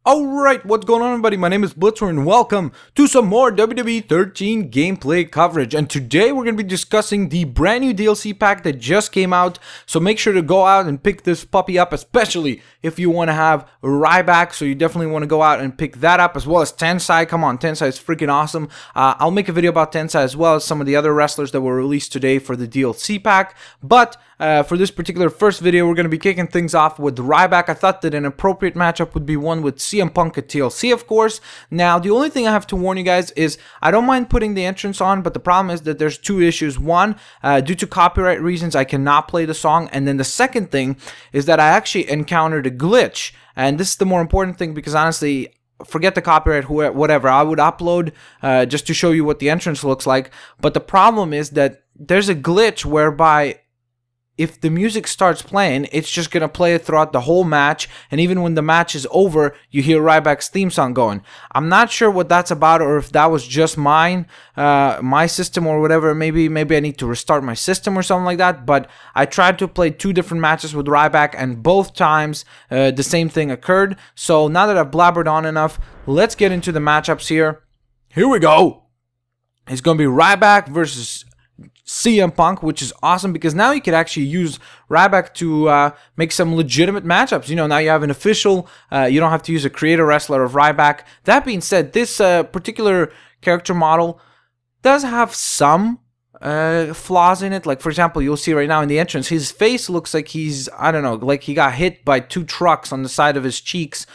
Alright, what's going on everybody? My name is Blitzer and welcome to some more WWE 13 gameplay coverage. And today we're going to be discussing the brand new DLC pack that just came out. So make sure to go out and pick this puppy up, especially if you want to have Ryback. So you definitely want to go out and pick that up, as well as Tensai. Come on, Tensai is freaking awesome. I'll make a video about Tensai as well as some of the other wrestlers that were released today for the DLC pack. But for this particular first video, we're going to be kicking things off with Ryback. I thought that an appropriate matchup would be one with CM Punk at TLC, of course. Now, the only thing I have to warn you guys is I don't mind putting the entrance on, but the problem is that there's two issues. One, due to copyright reasons, I cannot play the song. And then the second thing is that I actually encountered a glitch. And this is the more important thing because honestly, forget the copyright, whatever. I would upload just to show you what the entrance looks like. But the problem is that there's a glitch whereby if the music starts playing, it's just going to play it throughout the whole match, and even when the match is over, you hear Ryback's theme song going. I'm not sure what that's about, or if that was just my system or whatever. Maybe I need to restart my system or something like that, but I tried to play two different matches with Ryback, and both times the same thing occurred. So now that I've blabbered on enough, let's get into the matchups here. Here we go. It's going to be Ryback versus CM Punk, which is awesome because now you could actually use Ryback to make some legitimate matchups. You know, now you have an official, you don't have to use a creator wrestler of Ryback. That being said, this particular character model does have some flaws in it. Like, for example, you'll see right now in the entrance, his face looks like he's, I don't know, like he got hit by two trucks on the side of his cheeks.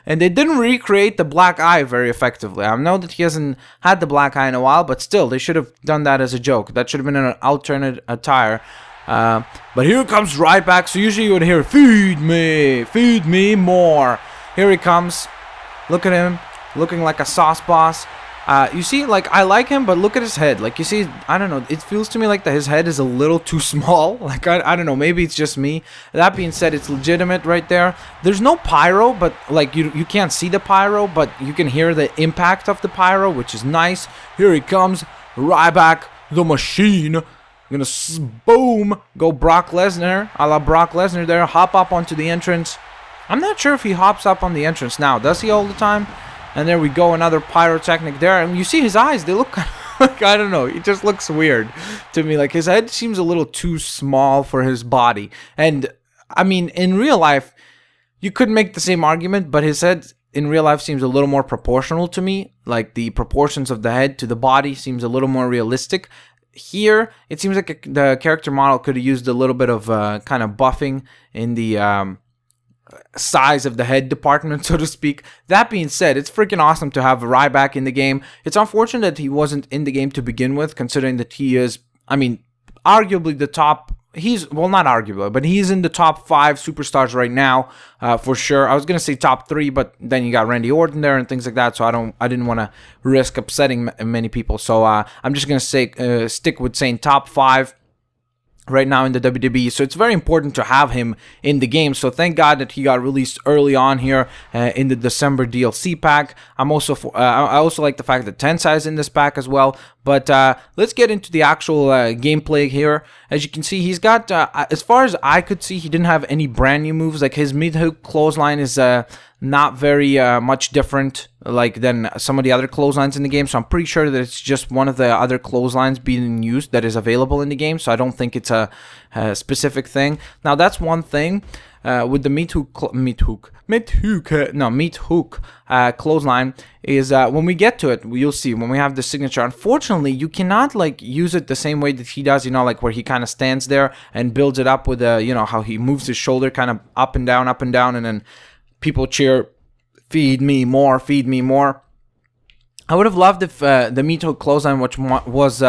And they didn't recreate the black eye very effectively. I know that he hasn't had the black eye in a while, but still, they should have done that as a joke. That should have been an alternate attire. But here comes Ryback. So usually you would hear, feed me more. Here he comes. Look at him, looking like a sauce boss. You see, like, I like him, but look at his head. Like, you see, I don't know, it feels to me like that his head is a little too small. Like, I don't know, maybe it's just me. That being said, it's legitimate right there. There's no pyro, but, like, you can't see the pyro, but you can hear the impact of the pyro, which is nice. Here he comes, Ryback, the machine. Gonna boom, go Brock Lesnar, a la Brock Lesnar there, hop up onto the entrance. I'm not sure if he hops up on the entrance now. Does he all the time? And there we go, another pyrotechnic there. And you see his eyes, they look kind of like, I don't know, it just looks weird to me. Like, his head seems a little too small for his body. And, I mean, in real life, you could make the same argument, but his head in real life seems a little more proportional to me. Like, the proportions of the head to the body seems a little more realistic. Here, it seems like the character model could have used a little bit of kind of buffing in the size of the head department, so to speak. That being said, it's freaking awesome to have Ryback in the game. It's unfortunate that he wasn't in the game to begin with, considering that he is, I mean, arguably the top, well, not arguably, but he's in the top 5 superstars right now, for sure. I was gonna say top 3, but then you got Randy Orton there and things like that, so I didn't want to risk upsetting many people, so I'm just gonna say stick with saying top 5 right now in the WWE. So it's very important to have him in the game. So thank God that he got released early on here in the December DLC pack. I also like the fact that Tensai is in this pack as well. But let's get into the actual gameplay here. As you can see, he's got, as far as I could see, he didn't have any brand new moves. Like, his mid-hook clothesline is not very much different like than some of the other clotheslines in the game. So I'm pretty sure that it's just one of the other clotheslines being used that is available in the game. So I don't think it's a specific thing. Now, that's one thing. With the meat hook clothesline is when we get to it, you'll see when we have the signature. Unfortunately, you cannot like use it the same way that he does, you know, like where he kind of stands there and builds it up with you know, how he moves his shoulder kind of up and down, and then people cheer, feed me more, feed me more. I would have loved if the meat hook clothesline, which was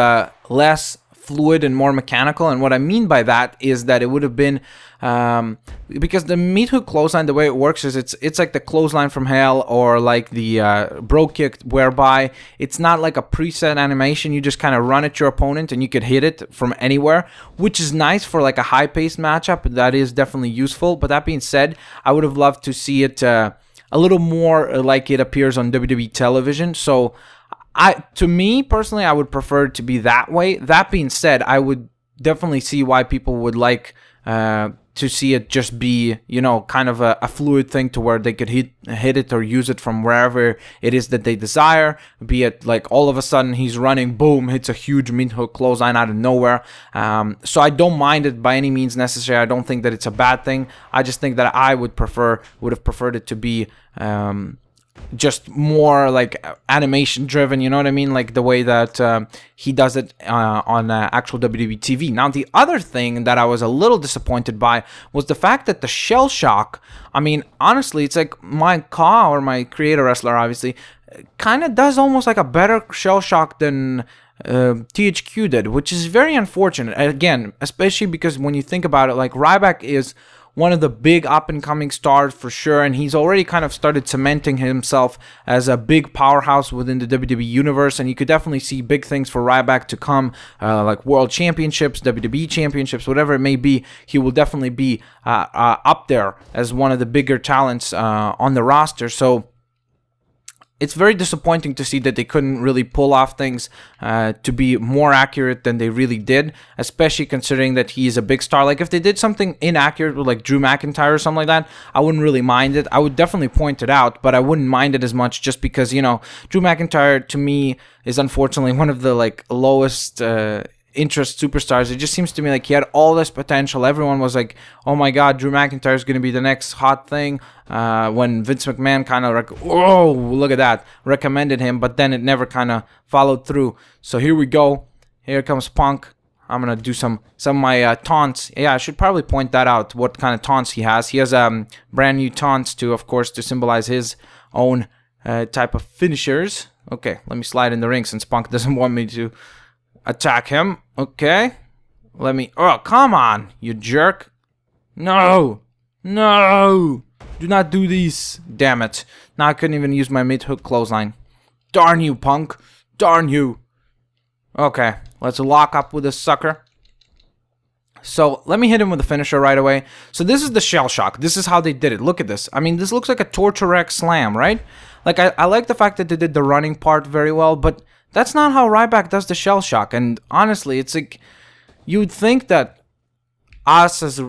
less fluid and more mechanical. And what I mean by that is that it would have been because the meat hook clothesline, the way it works is it's like the clothesline from hell, or like the bro kick, whereby it's not like a preset animation. You just kind of run at your opponent and you could hit it from anywhere, which is nice for like a high-paced matchup. That is definitely useful. But that being said, I would have loved to see it a little more like it appears on WWE television. So to me personally, I would prefer it to be that way. That being said, I would definitely see why people would like to see it just be, you know, kind of a fluid thing to where they could hit it or use it from wherever it is that they desire, be it like all of a sudden he's running, boom, hits a huge meat hook clothesline out of nowhere. So I don't mind it by any means necessary. I don't think that it's a bad thing. I just think that I would have preferred it to be just more like animation driven, you know what I mean, like the way that he does it on actual WWE TV. Now the other thing that I was a little disappointed by was the fact that the shell shock, I mean honestly, it's like my Ka, or my creator wrestler obviously, kind of does almost like a better shell shock than THQ did, which is very unfortunate, again, especially because when you think about it, like Ryback is one of the big up-and-coming stars for sure, and he's already kind of started cementing himself as a big powerhouse within the WWE universe, and you could definitely see big things for Ryback to come, like World Championships, WWE Championships, whatever it may be. He will definitely be up there as one of the bigger talents on the roster, so it's very disappointing to see that they couldn't really pull off things to be more accurate than they really did, especially considering that he is a big star. Like, if they did something inaccurate with, like, Drew McIntyre or something like that, I wouldn't really mind it. I would definitely point it out, but I wouldn't mind it as much just because, you know, Drew McIntyre, to me, is unfortunately one of the, like, lowest interest superstars. It just seems to me like he had all this potential. Everyone was like, oh my god, Drew McIntyre is going to be the next hot thing, when Vince McMahon kind of like, oh, look at that, recommended him, but then it never kind of followed through. So here we go, here comes Punk. I'm gonna do some of my taunts. Yeah, I should probably point that out, what kind of taunts he has. He has brand new taunts too, of course, to symbolize his own type of finishers. Okay, let me slide in the ring since Punk doesn't want me to attack him. Okay, let me, oh, come on, you jerk. No, no, do not do this. Damn it, now I couldn't even use my mid-hook clothesline. Darn you, Punk, darn you. Okay, let's lock up with this sucker. So let me hit him with the finisher right away. So this is the shell shock. This is how they did it. Look at this. I mean, this looks like a Torture X slam, right? Like, I like the fact that they did the running part very well, but that's not how Ryback does the shell shock. And honestly, it's like, you'd think that us as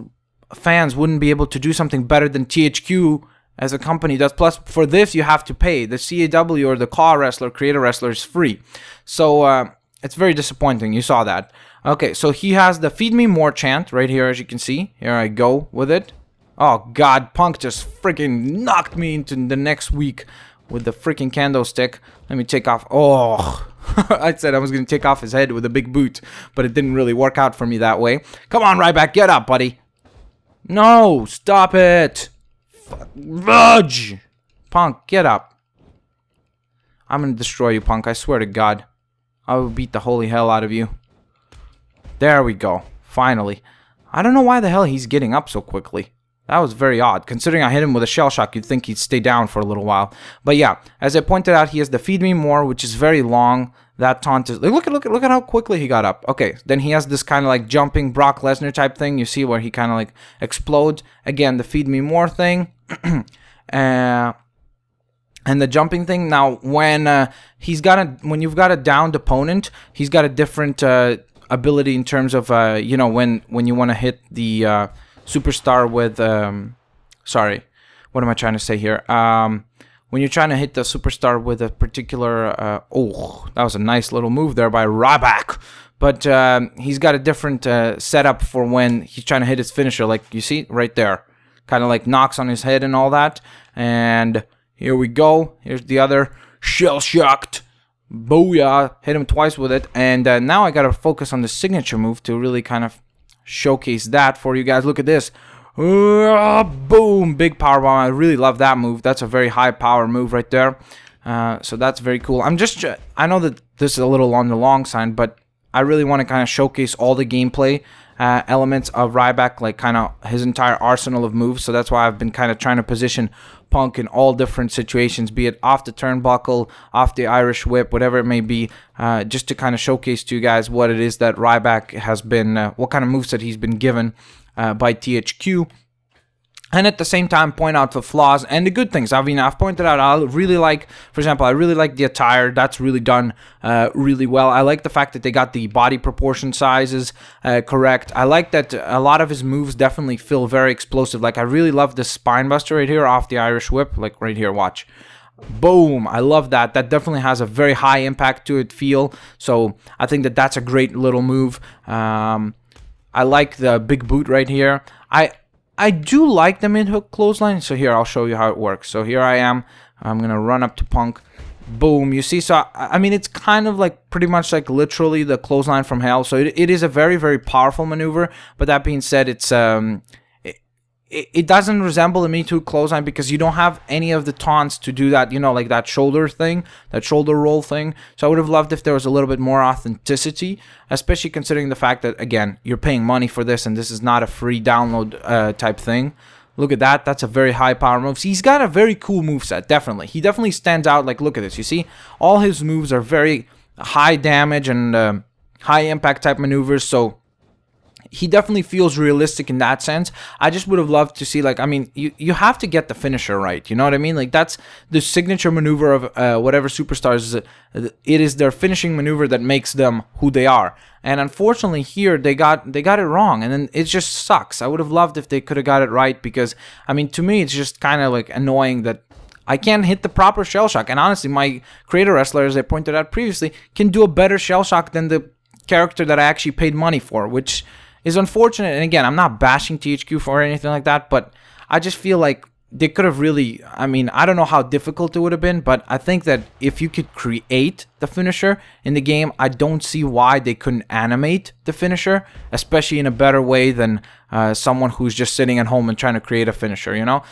fans wouldn't be able to do something better than THQ as a company does. Plus, for this, you have to pay. The CAW or the Ka wrestler, creator wrestler, is free. So, it's very disappointing. You saw that. Okay, so he has the Feed Me More chant right here, as you can see. Here I go with it. Oh, God, Punk just freaking knocked me into the next week with the freaking candlestick. Let me take off. Oh, I said I was going to take off his head with a big boot, but it didn't really work out for me that way. Come on, Ryback, get up, buddy. No, stop it. Fudge. Punk, get up. I'm going to destroy you, Punk. I swear to God. I will beat the holy hell out of you. There we go. Finally. I don't know why the hell he's getting up so quickly. That was very odd. Considering I hit him with a shell shock, you'd think he'd stay down for a little while. But yeah, as I pointed out, he has the Feed Me More, which is very long. That taunt is... Look at how quickly he got up. Okay, then he has this kind of like jumping Brock Lesnar type thing. You see where he kind of like explodes. Again, the Feed Me More thing. And the jumping thing. Now, when you've got a downed opponent, he's got a different ability in terms of you know, when you want to hit the superstar with sorry, what am I trying to say here? When you're trying to hit the superstar with a particular oh, that was a nice little move there by Ryback. But he's got a different setup for when he's trying to hit his finisher. Like you see right there, kind of like knocks on his head and all that. And here we go. Here's the other shell-shocked. Booyah. Hit him twice with it. And now I got to focus on the signature move to really kind of showcase that for you guys. Look at this. Boom. Big powerbomb. I really love that move. That's a very high power move right there. So that's very cool. I know that this is a little on the long side, but I really want to kind of showcase all the gameplay elements of Ryback, like kind of his entire arsenal of moves. So that's why I've been kind of trying to position Punk in all different situations, be it off the turnbuckle, off the Irish whip, whatever it may be, just to kind of showcase to you guys what it is that Ryback has been, what kind of moves that he's been given by THQ. and at the same time point out the flaws and the good things. I mean, I've pointed out, I really like, for example, I really like the attire. That's really done really well. I like the fact that they got the body proportion sizes correct. I like that a lot of his moves definitely feel very explosive. Like, I really love this spine buster right here off the Irish whip. Like right here, watch. Boom. I love that. That definitely has a very high impact to it feel. So I think that that's a great little move. I like the big boot right here. I do like the mid-hook clothesline. So here, I'll show you how it works. So here I am. I'm going to run up to Punk. Boom. You see, so I mean, it's kind of like pretty much like literally the clothesline from hell. So it is a very, very powerful maneuver. But that being said, it's it doesn't resemble the Me Too clothesline because you don't have any of the taunts to do that, you know, like that shoulder thing, that shoulder roll thing. So I would have loved if there was a little bit more authenticity, especially considering the fact that, again, you're paying money for this and this is not a free download type thing. Look at that. That's a very high power move. So he's got a very cool moveset, definitely. He definitely stands out. Like, look at this. You see, all his moves are very high damage and high impact type maneuvers. So he definitely feels realistic in that sense. I just would have loved to see, like, I mean, you have to get the finisher right. You know what I mean? Like, that's the signature maneuver of whatever superstars. It is their finishing maneuver that makes them who they are. And unfortunately here, they got it wrong. And then it just sucks. I would have loved if they could have got it right because, I mean, to me, it's just kind of like annoying that I can't hit the proper shell shock. And honestly, my creator wrestler, as I pointed out previously, can do a better shell shock than the character that I actually paid money for, which is unfortunate. And again, I'm not bashing THQ for anything like that, but I just feel like they could have really, I mean, I don't know how difficult it would have been, but I think that if you could create the finisher in the game, I don't see why they couldn't animate the finisher, especially in a better way than someone who's just sitting at home and trying to create a finisher, you know?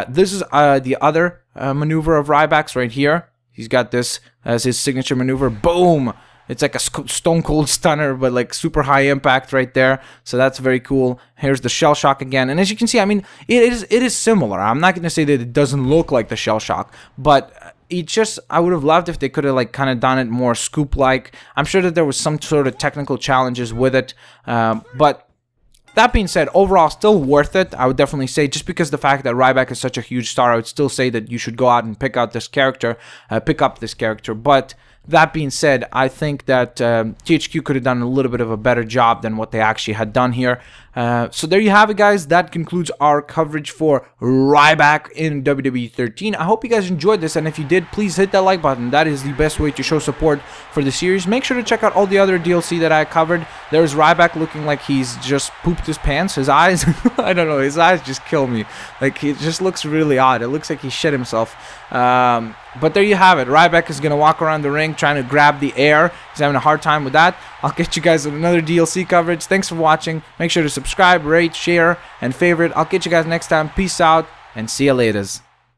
This is the other maneuver of Ryback's right here. He's got this as his signature maneuver. Boom! It's like a stone cold stunner, but like super high impact right there. So that's very cool. Here's the shell shock again. And as you can see, I mean, it is similar. I'm not going to say that it doesn't look like the shell shock, but it just, I would have loved if they could have like kind of done it more scoop-like. I'm sure that there was some sort of technical challenges with it. But that being said, overall, still worth it. I would definitely say, just because the fact that Ryback is such a huge star, I would still say that you should go out and pick up this character. But that being said, I think that THQ could have done a little bit of a better job than what they actually had done here. So there you have it, guys. That concludes our coverage for Ryback in WWE 13. I hope you guys enjoyed this, and if you did, please hit that like button. That is the best way to show support for the series. Make sure to check out all the other DLC that I covered. There's Ryback looking like he's just pooped his pants. His eyes, I don't know, his eyes just kill me. Like, it just looks really odd. It looks like he shit himself. But there you have it. Ryback is going to walk around the ring trying to grab the air. He's having a hard time with that. I'll get you guys another DLC coverage. Thanks for watching. Make sure to subscribe, rate, share, and favorite. I'll get you guys next time. Peace out, and see you later.